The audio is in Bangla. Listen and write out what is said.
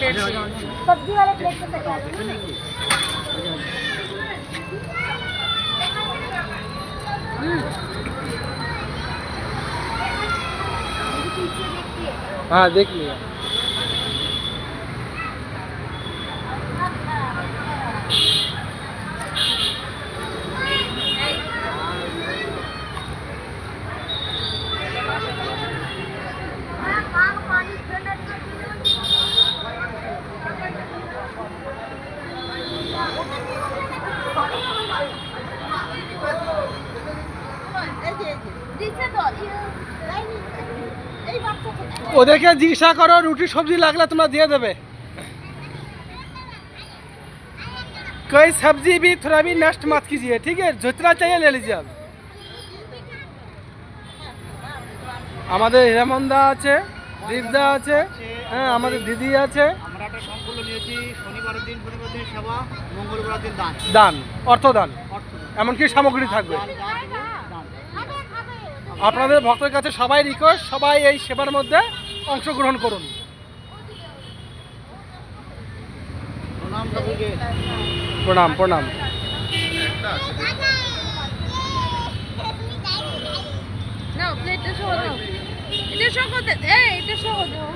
प्लेट सब्जी वाले प्लेट से सजा दो हाँ देख लिया। ওদেরকে জিজ্ঞাসা করো রুটি সবজি লাগলে তোমরা দিয়ে দেবে। कोई सब्जी भी थोड़ा भी नष्ट मत कीजिए, ठीक है? जितना चाहिए ले लीजिए आप। আমাদের হিরামন্দা আছে, দীপদা আছে, হ্যাঁ আমাদের দিদি আছে। আমরা একটা সংকল্প নিয়েছি, শনিবার দিন সেবা, মঙ্গলবার দিন দান, দান অর্থদান, এমনকি সামগ্রী থাকবে। আপনাদের ভক্তের কাছে সবাই রিকোয়েস্ট, সবাই এই সেবার মধ্যে অংশগ্রহণ করুন। প্রণাম প্রণাম। নাও প্লেটটা সহ দাও, এটা সহ দে, এটা সহ দাও।